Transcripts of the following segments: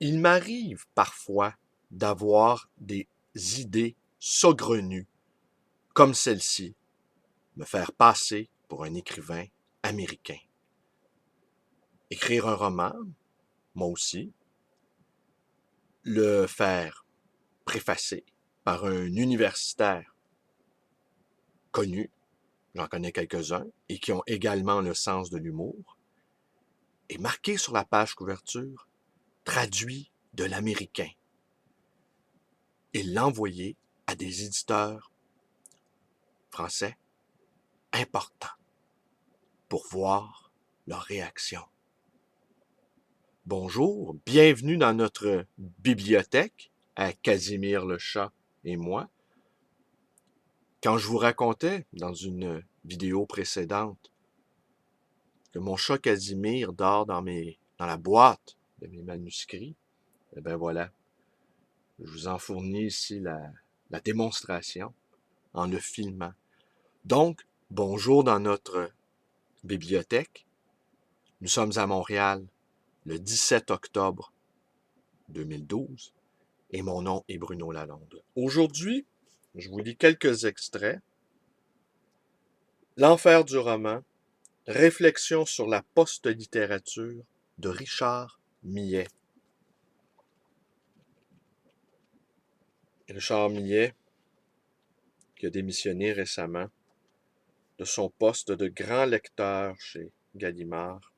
Il m'arrive parfois d'avoir des idées saugrenues, comme celle-ci, me faire passer pour un écrivain américain. Écrire un roman, moi aussi, le faire préfacer par un universitaire connu, j'en connais quelques-uns, et qui ont également le sens de l'humour, et marquer sur la page couverture, traduit de l'américain, et l'envoyer à des éditeurs français importants pour voir leur réaction. Bonjour, bienvenue dans notre bibliothèque à Casimir le chat et moi. Quand je vous racontais dans une vidéo précédente que mon chat Casimir dort dans la boîte de mes manuscrits, eh bien voilà, je vous en fournis ici la démonstration en le filmant. Donc, bonjour dans notre bibliothèque. Nous sommes à Montréal le 17 octobre 2012 et mon nom est Bruno Lalonde. Aujourd'hui, je vous lis quelques extraits. L'enfer du roman, réflexion sur la post-littérature de Richard Millet. Richard Millet, qui a démissionné récemment de son poste de grand lecteur chez Gallimard.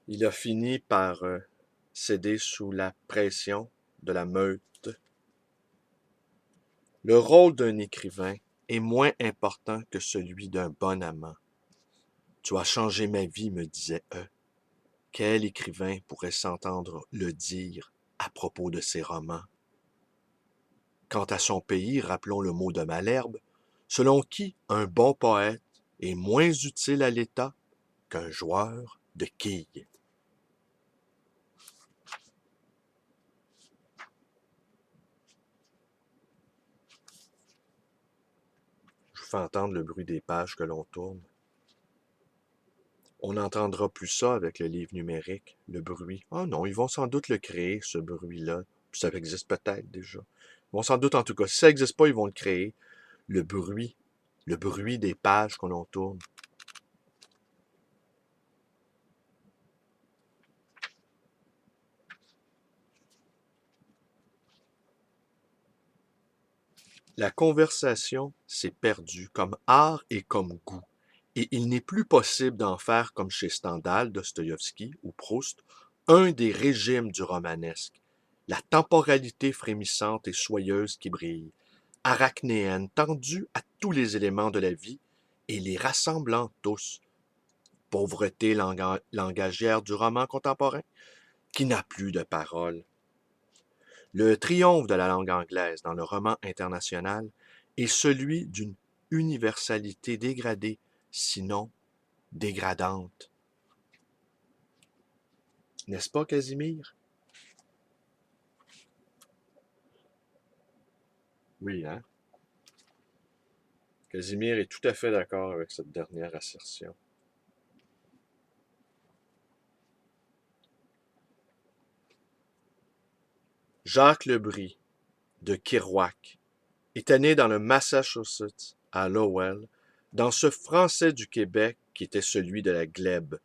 Il a fini par céder sous la pression de la meute. Le rôle d'un écrivain est moins important que celui d'un bon amant. Tu as changé ma vie, me disait E. Quel écrivain pourrait s'entendre le dire à propos de ses romans? Quant à son pays, rappelons le mot de Malherbe, selon qui un bon poète est moins utile à l'État qu'un joueur de quilles. Je vous fais entendre le bruit des pages que l'on tourne. On n'entendra plus ça avec le livre numérique, le bruit. Ah non, ils vont sans doute le créer, ce bruit-là. Ça existe peut-être déjà. Ils vont sans doute, en tout cas, si ça n'existe pas, ils vont le créer. Le bruit des pages que l'on tourne. La conversation s'est perdue comme art et comme goût, et il n'est plus possible d'en faire comme chez Stendhal, Dostoïevski ou Proust, un des régimes du romanesque, la temporalité frémissante et soyeuse qui brille, arachnéenne, tendue à tous les éléments de la vie et les rassemblant tous, pauvreté langagière du roman contemporain, qui n'a plus de paroles. Le triomphe de la langue anglaise dans le roman international est celui d'une universalité dégradée, sinon dégradante. N'est-ce pas, Casimir? Oui, hein? Casimir est tout à fait d'accord avec cette dernière assertion. Jacques Lebris, de Kerouac, était né dans le Massachusetts, à Lowell, dans ce français du Québec qui était celui de la glèbe,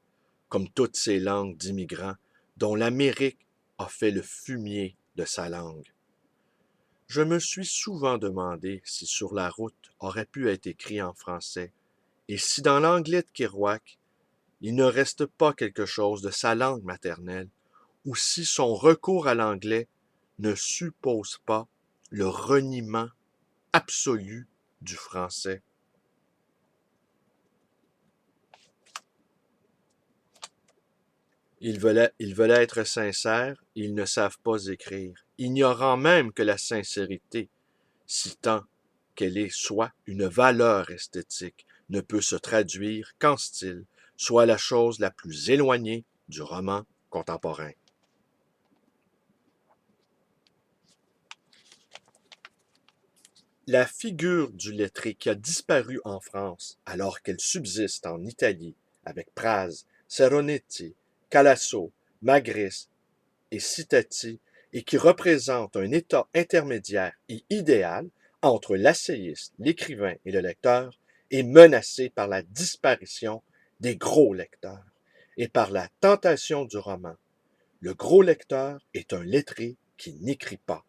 comme toutes ces langues d'immigrants, dont l'Amérique a fait le fumier de sa langue. Je me suis souvent demandé si Sur la route aurait pu être écrit en français, et si dans l'anglais de Kerouac, il ne reste pas quelque chose de sa langue maternelle, ou si son recours à l'anglais ne suppose pas le reniement absolu du français. Ils veulent être sincères, ils ne savent pas écrire, ignorant même que la sincérité, si tant qu'elle est soit une valeur esthétique, ne peut se traduire qu'en style, soit la chose la plus éloignée du roman contemporain. La figure du lettré qui a disparu en France alors qu'elle subsiste en Italie avec Praz, Seronetti Calasso, Magris et Citati et qui représente un état intermédiaire et idéal entre l'essayiste, l'écrivain et le lecteur, est menacé par la disparition des gros lecteurs et par la tentation du roman. Le gros lecteur est un lettré qui n'écrit pas.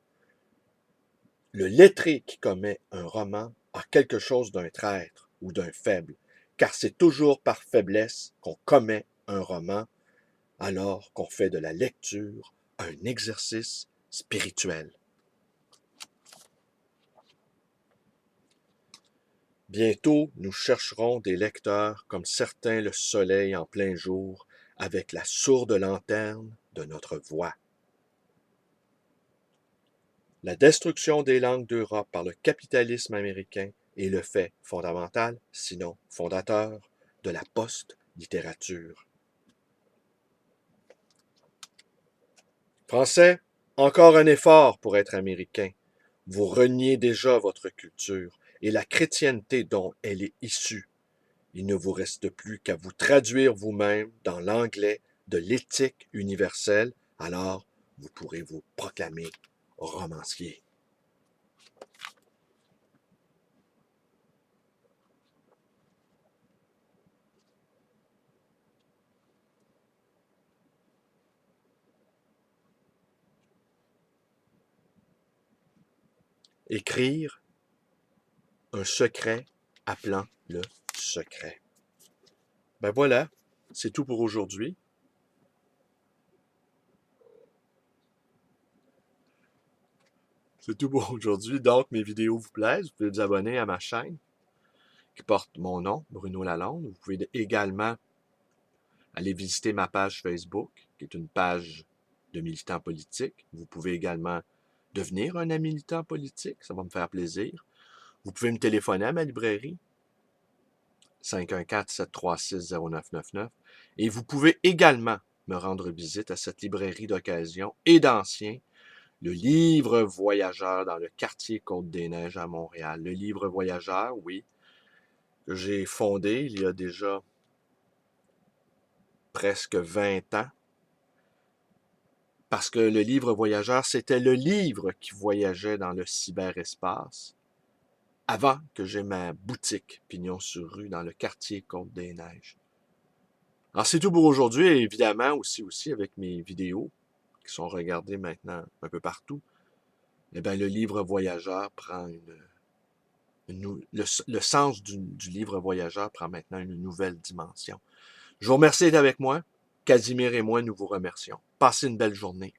Le lettré qui commet un roman a quelque chose d'un traître ou d'un faible, car c'est toujours par faiblesse qu'on commet un roman, alors qu'on fait de la lecture un exercice spirituel. Bientôt, nous chercherons des lecteurs comme certains le soleil en plein jour, avec la sourde lanterne de notre voix. La destruction des langues d'Europe par le capitalisme américain est le fait fondamental, sinon fondateur, de la post-littérature. Français, encore un effort pour être américain. Vous reniez déjà votre culture et la chrétienté dont elle est issue. Il ne vous reste plus qu'à vous traduire vous-même dans l'anglais de l'éthique universelle, alors vous pourrez vous proclamer romancier. Écrire un secret appelant le secret. Ben voilà, c'est tout pour aujourd'hui. C'est tout pour aujourd'hui. Donc, mes vidéos vous plaisent. Vous pouvez vous abonner à ma chaîne qui porte mon nom, Bruno Lalonde. Vous pouvez également aller visiter ma page Facebook, qui est une page de militants politiques. Vous pouvez également devenir un militant politique. Ça va me faire plaisir. Vous pouvez me téléphoner à ma librairie, 514-736-0999. Et vous pouvez également me rendre visite à cette librairie d'occasion et d'ancien, le Livre Voyageur dans le quartier Côte-des-Neiges à Montréal. Le Livre Voyageur, oui, que j'ai fondé il y a déjà presque 20 ans. Parce que le Livre Voyageur, c'était le livre qui voyageait dans le cyberespace avant que j'aie ma boutique Pignon-sur-Rue dans le quartier Côte-des-Neiges. Alors, c'est tout pour aujourd'hui et évidemment aussi avec mes vidéos qui sont regardées maintenant un peu partout. Eh bien, le livre voyageur prend le sens du livre voyageur prend maintenant une nouvelle dimension. Je vous remercie d'être avec moi. Casimir et moi, nous vous remercions. Passez une belle journée.